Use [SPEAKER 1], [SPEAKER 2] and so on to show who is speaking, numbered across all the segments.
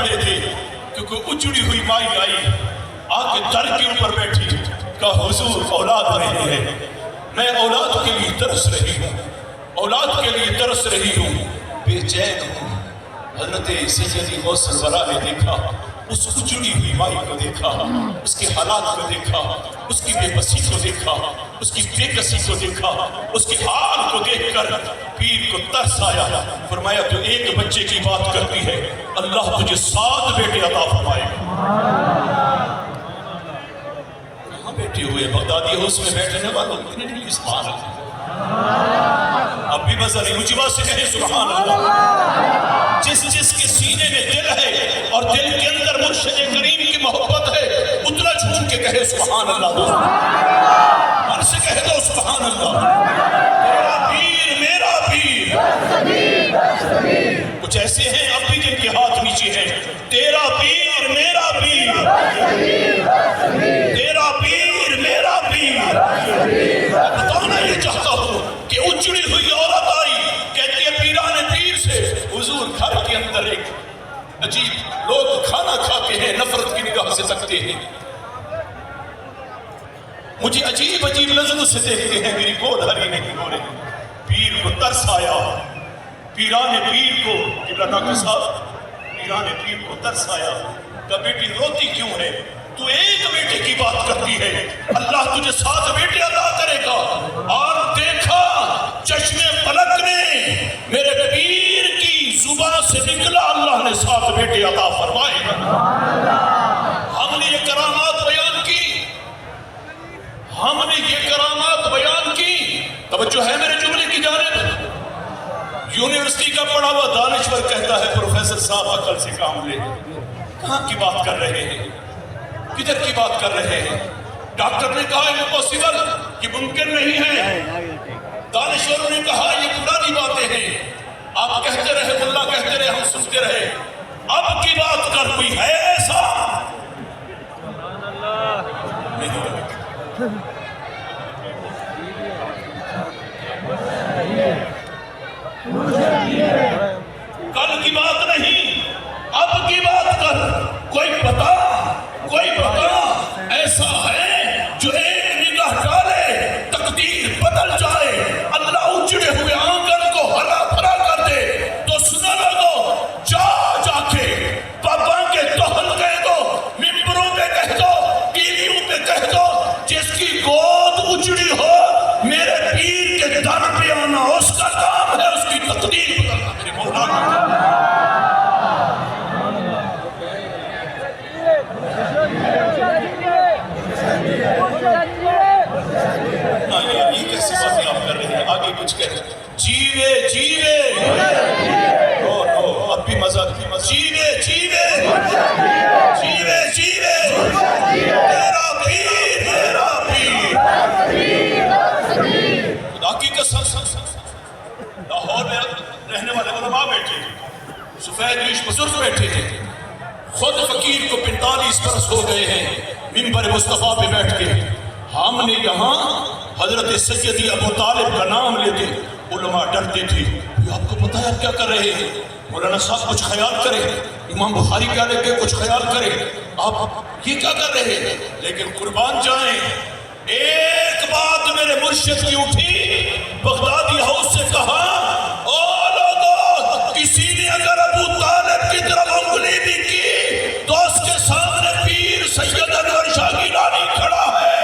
[SPEAKER 1] پڑے تھے کہ کوئی اجڑی ہوئی مائی آئی، آ کے در کے اوپر بیٹھی، کہا حضور اولاد نہیں ہے، میں اولاد کے لیے ترس رہی ہوں، اولاد کے لیے ترس رہی ہوں، بے چین ہوں۔ حضرت سیدی غوث الورا نے دیکھا، اس اجڑی ہوئی مائی کو دیکھا، اس کے حالات کو دیکھا، اس کی بے بسی کو دیکھا، اس کی بے کسی کو دیکھا، اس کے حال کو دیکھ کر پیر کو ترس آیا، فرمایا تو ایک بچے کی بات کرتی ہے، اللہ تجھے 7 بیٹے عطا فرمائے گا۔ کہاں بیٹھے ہوئے بغدادی ہاؤس میں بیٹھنے والوں، سبحان اللہ، اب بھی مزہ نہیں، مجھے بات سے کہیں سبحان اللہ۔ جس کے سینے میں دل ہے اور دل کے اندر مرشد کریم کی محبت ہے، اتنا جھوم کے کہے سبحان اللہ، من سے کہہ دو سبحان اللہ۔ تیرا پیر میرا پیر، کچھ ایسے ہیں اب بھی جن کے ہاتھ نیچے ہیں، تیرا پیر میرا پیر، تیرا پیر میرا پیر۔ بتانا یہ چاہتا ہوں کہ اجڑی ہوئی عورت آئی، کہتی ہے پیران پیر سے، حضور گھر کے اندر ایک عجیب، لوگ کھانا کھاتے ہیں نفرت کی نگاہ سے تکتے ہیں، مجھے عجیب عجیب نظروں سے دیکھتے ہیں، میری گود ہری نہیں ہو رہی۔ پیر کو ترس آیا، پیران پیر کو، قبلہ کے ساتھ پیران پیر کو ترس آیا، کہ بیٹی روتی کیوں ہے؟ تو ایک بیٹے کی بات کرتی ہے، اللہ تجھے 7 بیٹے عطا کرے گا۔ اور دیکھا چشم فلک نے میرے پیر کی زبان سے نکلا، اللہ نے 7 بیٹے عطا فرمائے گا۔ ہم نے یہ کرامات بیان کی، ہم نے یہ کرامات بیان کی، توجہ ہے میرے جملے کی جانب؟ یونیورسٹی کا پڑھا ہوا دانشور کہتا ہے پروفیسر صاحب عقل سے کام لے، کہاں کی بات کر رہے ہیں، کدھر کی بات کر رہے ہیں؟ ڈاکٹر نے کہا امپوسیبل، یہ ممکن نہیں ہے، دانشوروں نے کہا یہ پرانی باتیں ہیں، آپ کہتے رہے، ملا کہتے رہے، ہم سنتے رہے، اب کی بات کر کوئی ہے ایسا نہیں۔ کل کی بات نہیں، اب کی بات کر، کوئی بتا ایسا ہے جو ایک نگاہ ڈالے تقدیر بدل جائے، اللہ اجڑے ہوئے آنگن کو ہرا بھرا کر دے، تو سنا لوگو جا کے بابا کے توہل کہہ دو، ممبروں پہ کہہ دو، ٹی ویوں پہ کہہ دو، جس کی گود اجڑی ہو میرے پیر کے در پہ آنا اس کا کام ہے، اس کی تقدیر بدلنا میرے مولا کا۔ یہ کیسی باتیں آپ کر رہے ہیں؟ آگے کچھ کہہ رہے ہیں، جیوے اب بھی مزہ جیوے میرا پیر خدا کی قسم۔ لاہور میں رہنے والے علماء بیٹھے تھے، سفید ریش بزرگ بیٹھے تھے، خود فقیر کو 45 برس ہو گئے ہیں منبر مصطفیٰ پہ بیٹھ کے، ہم نے یہاں حضرت سیدی ابو طالب کا نام لیتے، علماء ڈرتے تھے، یہ آپ کو پتہ ہے آپ کیا کر رہے ہیں؟ مولانا صاحب کچھ خیال کریں، امام بخاری کیا لکھے کچھ خیال کریں، آپ یہ کیا کر رہے ہیں؟ لیکن قربان جائیں، ایک بات میرے مرشد کی اٹھی، بغدادی ہاؤس سے کہا، او لوگو کسی نے اگر ابو طالب کی طرف انگلی بھی کی تو اس کے سامنے پیر سید انور شاہ گیلانی کھڑا ہے۔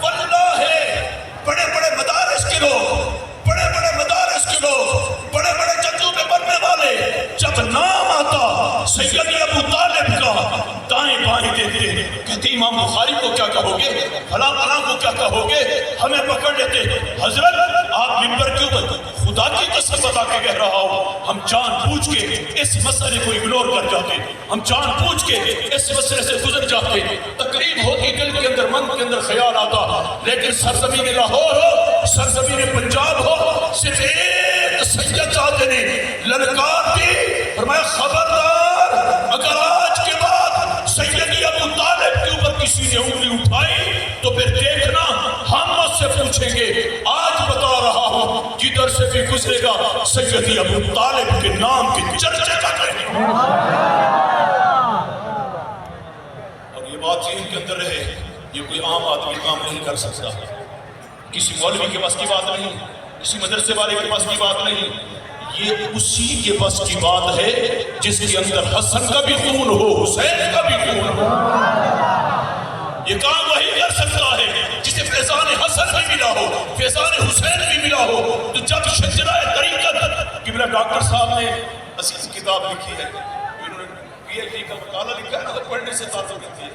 [SPEAKER 1] واللہ ہے بڑے بڑے مدارس کے لوگ، بڑے بڑے ججوں میں بننے والے، جب نام آتا سیدی ابو طالب کا دائیں بائیں دیتے، کہتے امام بخاری کو کیا کہو گے، فلاں کو کیا کہو گے، ہمیں پکڑ لیتے، حضرت آپ منبر کیوں بنتے؟ خدا کی قسم بتا کے کہہ رہا ہوں، ہم جان پوچھ کے اس مسئلے کو اگنور کر جاتے، ہم جان پوچھ کے اس مسئلے سے گزر جاتے، تقریب ہوتی دل کے اندر من کے اندر خیال آتا، لیکن سرزمین لاہور ہو، سرزمین پنجاب ہو، صرف ایک سیدزادے نے للکار دی، فرمایا خبردار اگر آج کے بعد سیدی ابو طالب کے اوپر کسی نے انگلی اٹھائی آئی تو پھر دیکھنا ہم مجھ سے پوچھیں گے. آج بتا رہا ہوں جدھر سے بھی گزرے گا سیدی ابو طالب کے نام کے چرچے کا کریں. اور یہ بات ذہن کے اندر رہے، یہ کوئی عام آدمی کام نہیں کر سکتا، کسی مولوی کے بس کی بات نہیں، کسی مدرسے والے کے بس کی بات نہیں. یہ اسی کے بس کی بات ہے جس کے اندر حسن کا بھی خون ہو، حسین کا بھی خون ہو. یہ کام وہی کر سکتا ہے جسے فیضان حسن بھی ملا ہو، فیضان حسین بھی ملا ہو. تو جب شجرہ طریقت قبلہ ڈاکٹر صاحب نے عزیز کتاب لکھی ہے، انہوں نے پی ایچ ڈی کا مقالہ لکھا ہے نا، تو پڑھنے سے تعلق رکھتی ہے.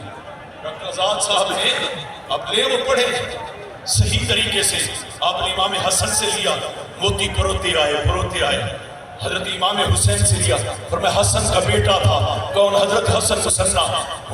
[SPEAKER 1] ڈاکٹر آزاد صاحب نے اب لے وہ پڑھے صحیح طریقے سے. آپ نے امام حسن سے لیا، موتی پروتے آئے. حضرت امام حسین سے لیا، فرمایا حسن کا بیٹا تھا. کون؟ حضرت حسن مسنہ.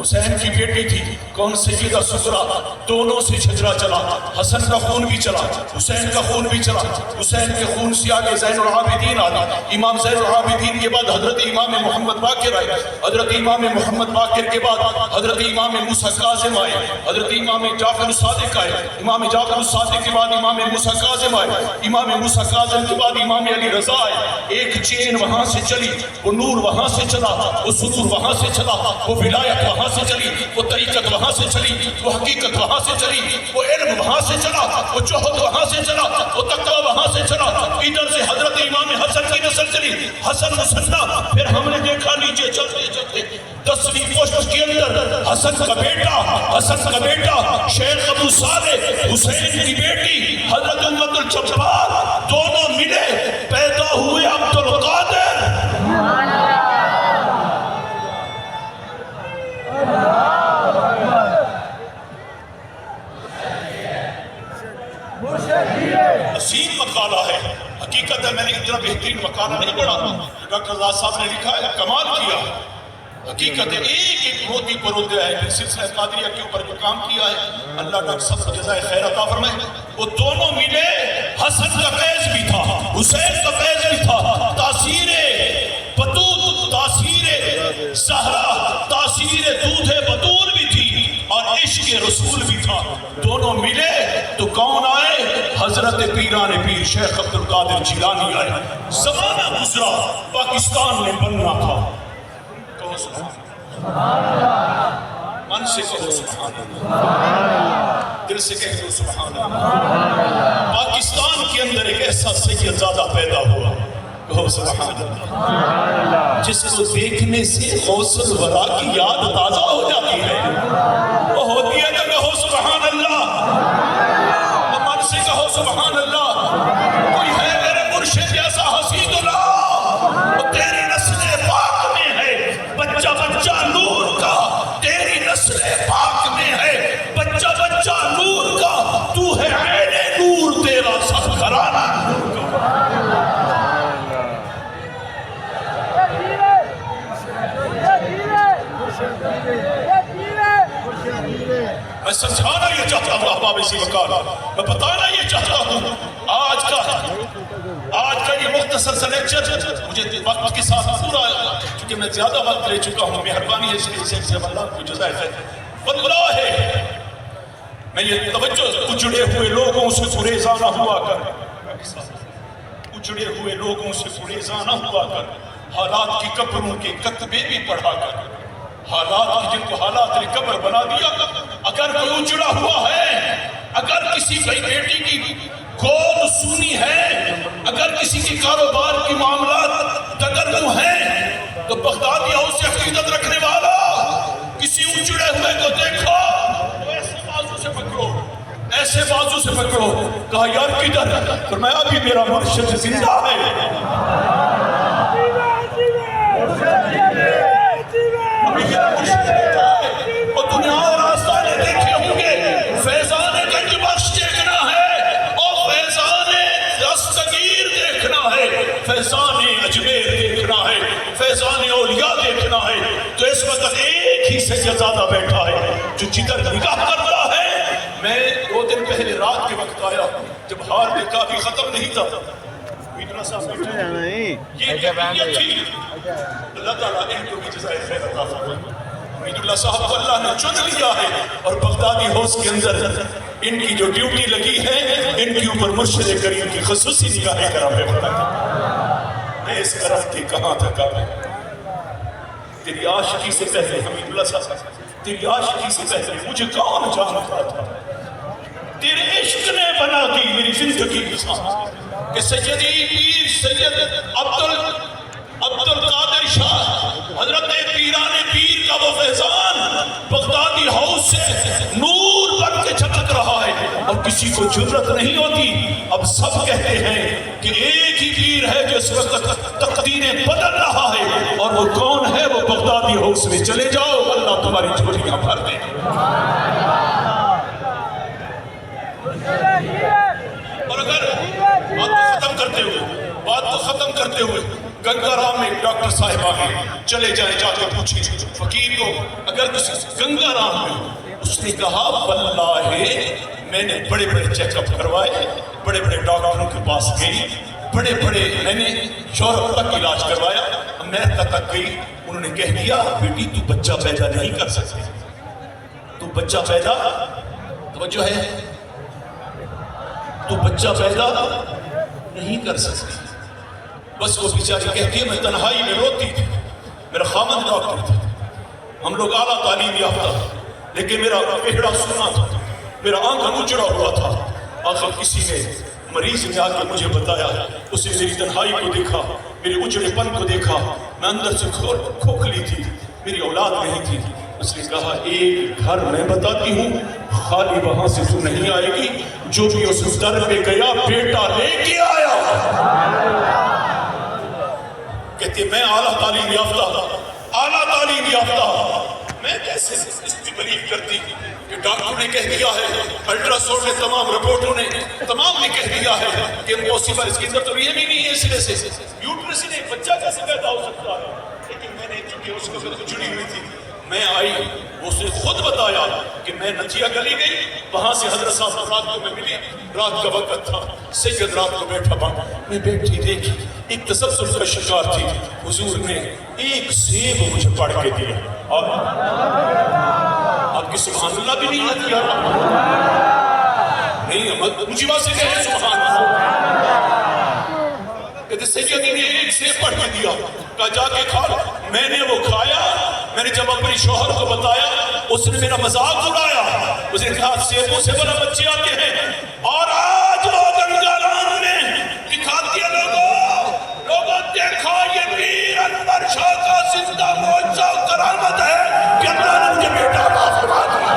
[SPEAKER 1] حسین کی بیٹی تھی کون؟ سیدہ سغرا. دونوں سے شجرہ چلا، حسن کا خون بھی چلا، حسین کا خون بھی چلا. حسین کے خون سے آگے زین العابدین آئے، امام زین العابدین کے بعد حضرت امام محمد باقر آئے، حضرت امام محمد باقر کے بعد حضرت امام موسیٰ کاظم آئے، حضرت امام جعفر الصادق آئے، امام جعفر الصادق کے بعد امام موسیٰ کاظم آئے، امام موسیٰ کاظم کے بعد امام علی رضا آئے. ایک چین وہاں سے چلی، وہ نور وہاں سے چلا، وہ سرور وہاں سے چلا، وہ ولایت وہاں سے چلی، وہ طریقت وہاں سے چلی، وہ حقیقت وہاں سے چلی، وہ علم وہاں سے چلا، وہ جوہد وہاں سے چلا، وہ تقویٰ وہاں سے چلا. ادھر سے حضرت امام حسن کی نسل چلی، حسن مسنہ. پھر ہم نے دیکھا نیچے چلتے چلتے 10ویں پوسٹ کے اندر حسن کا بیٹا شیخ ابو صالح، حسین کی بیٹی حضرت امت الجبار، دونوں ملے، پیدا ہوئے عبد القادر. عظیم مقالہ ہے، حقیقت ہے. میں نے اتنا بہترین مقالہ نہیں پڑھا، ڈاکٹر آزاد صاحب نے لکھا ہے، کمال کیا. حقیقت ہے ایک ایک موتی پروتے آئے. پھر سلسلہ قادریہ کے اوپر جو کام کیا ہے، اللہ ڈاکٹر صاحب کو جزائے خیر عطا فرمائے. وہ دونوں ملے، حسن کا فیض بھی تھا، حسین کا فیض بھی تھا. تاثیر بطول، تاثیر زہرا، تاثیر دودھ بطول بھی تھی، اور عشق رسول بھی تھا. دونوں ملے تو کون آئے؟ حضرت پیران پیر شیخ عبد القادر جیلانی آئے. زمانہ گزرا، پاکستان میں بننا تھا. کہو سبحان اللہ، من سے کہو سبحان اللہ، دل سے کہہ دو سبحان اللہ. پاکستان کے اندر ایک ایسا سیدزادہ پیدا ہوا، کہو سبحان اللہ، جس کو دیکھنے سے غوث الورا کی یاد تازہ ہو جاتی ہے. وہ ہوتی ہے تو کہو سبحان اللہ، من سے کہو سبحان اللہ. کوئی ہے میرے مرشد جیسا حسین اللہ، وہ تیری نسل پاک میں ہے، بچہ بچہ نور کا. تیری نسل پاک میں ہے، بچہ بچہ نور کا. تو ہے عین نور، تیرا سب گھرانہ نور کا. میں سمجھانا یہ چاہتا ہوں احباب اسی وقار، میں بتانا یہ چاہتا ہوں. آج کا یہ مختصر سا لیکچر مجھے وقت کے ساتھ پورا، چونکہ میں زیادہ وقت لے چکا ہوں، مہربانی ہے اس لیے سے اللہ کو جزائے خیر. واللہ ہے میں یہ توجہ، اجڑے ہوئے لوگوں سے گریزاں نہ ہوا کر، اجڑے ہوئے لوگوں سے گریزاں نہ ہوا کر. حالات کی قبروں کے کتبے بھی پڑھا کر، حالات کی جن کو حالات نے قبر بنا دیا. اگر کوئی اجڑا ہوا ہے، اگر کسی بھائی بیٹی کی گود سونی ہے، اگر کسی کے کاروبار کی معاملات دگرگوں ہیں، تو بغدادی ہاؤس سے عقیدت رکھنے والا کسی اجڑے ہوئے کو دیکھو تو ایسے بازو سے پکڑو، ایسے بازو سے پکڑو. کہا یار کدھر؟ فرمایا ابھی میرا مرشد زندہ ہے. اور دنیا اور آستانے دیکھے ہوں گے، فیضان گنج بخش دیکھنا ہے، اور فیضان دستگیر دیکھنا ہے، فیضان اجمیر دیکھنا ہے، فیضان اولیاء دیکھنا ہے. تو اس وقت ایک ہی سیدزادہ بیٹھا ہے جو جدھر نگاہ کرتا ہے. میں 2 دن پہلے رات کے وقت آیا، جب حال میں کافی ختم نہیں تھا، یہ تھی. اللہ تعالیٰ ان کو بھی جزائے خیر عطا فرمائے. حمیداللہ صاحب کو اللہ نے چن لیا ہے اور بغدادی ہاؤس کے اندر ان کی جو ڈیوٹی لگی ہے ان کے اوپر مرشد کریم کی خصوصی نگاہ کرم ہے۔ میں اس کرم کے کہاں تھا کب تیری عاشقی سے پہلے حمیداللہ صاحب تیری عاشقی سے پہلے مجھے کون جانتا تھا، تیرے عشق نے بنا دی میری زندگی کی سانس کہ سیدی پیر سید عبدالقادر شاہ حضرت پیران پیر کا وہ فیضان بغدادی ہاؤس سے نور بن کے چمک رہا ہے اور کسی کو جرت نہیں ہوتی۔ اب سب کہتے ہیں کہ ایک ہی پیر ہے جو اس وقت تقدیریں بدل رہا ہے، اور وہ کون ہے؟ وہ بغدادی ہاؤس میں چلے جاؤ، اللہ تمہاری جھولیاں بھر دے۔ اور اگر بات کو ختم کرتے ہوئے گنگا رام میں ایک ڈاکٹر صاحب آگے چلے جائیں، جا کے پوچھیں فقیر کو اگر کسی گنگا رام میں، اس نے کہا واللہ میں نے بڑے بڑے چیک اپ کروائے، بڑے بڑے ڈاکٹروں کے پاس گئی، بڑے بڑے میں نے یورپ تک علاج کروایا، امریکہ تک گئی، انہوں نے کہہ دیا بیٹی تو بچہ پیدا نہیں کر سکتی، تو بچہ پیدا توجہ ہے تو بچہ پیدا نہیں کر سکتی۔ بس وہ بیچاری کہتی ہے میں تنہائی میں روتی تھی، میرا خامد ڈاکٹر تھا، ہم لوگ اعلیٰ تعلیم یافتہ لیکن میرا پہڑا سنا تھا، میرا آنکھ اجڑا ہوا تھا۔ آخر کسی نے مریض نے آ کے مجھے بتایا، اسے میری تنہائی کو دیکھا، میرے اجڑے پن کو دیکھا، میں اندر سے کھوکھلی تھی، میری اولاد نہیں تھی۔ اس نے کہا ایک گھر میں بتاتی ہوں خالی وہاں سے تو نہیں آئے گی، جو بھی اس در پہ گیا بیٹا لے کے آیا۔ کہتے میں اعلیٰ تعلیم یافتہ میں کیسے اس کی بلیف کرتی کہ ڈاکٹر نے کہہ دیا ہے، الٹرا ساؤنڈ نے تمام رپورٹوں نے تمام نے کہہ دیا ہے کہ امپوسیبل، اس کے اندر تو یہ بھی نہیں ہے سرے سے یوٹرس نے بچہ کیسے پیدا ہو سکتا ہے۔ لیکن میں نے چونکہ اس کو جڑی ہوئی تھی، میں آئی، اس نے خود بتایا کہ میں نجیہ گلی گئی، وہاں سے حضرت صاحب رات کو میں ملی، رات کا وقت تھا، سید رات کو بیٹھا پا، میں بیٹھی دیکھی ایک تسلسل کا شکار تھی، حضور نے ایک سیب مجھے پڑھ کے دیا، اور آپ کی سبحان اللہ بھی نہیں آتی یار نہیں، مجھے وہاں سے کہے سبحان اللہ، کہتے سیدی نے ایک سیب پڑھ کے دیا، کہا جا کے کھا، میں نے وہ کھایا، میں نے جب اپنی شوہر کو بتایا اس نے میرا مذاق اڑایا، اس نے کہا سیبوں سے بڑا بچے آتے ہیں، اور آج وہ گنگا رام نے دکھا دیا لوگوں دیکھا یہ پیر انور شاہ کا زندہ معجزہ و کرامت ہے کہ اللہ نے مجھے بیٹا عطا فرما دیا۔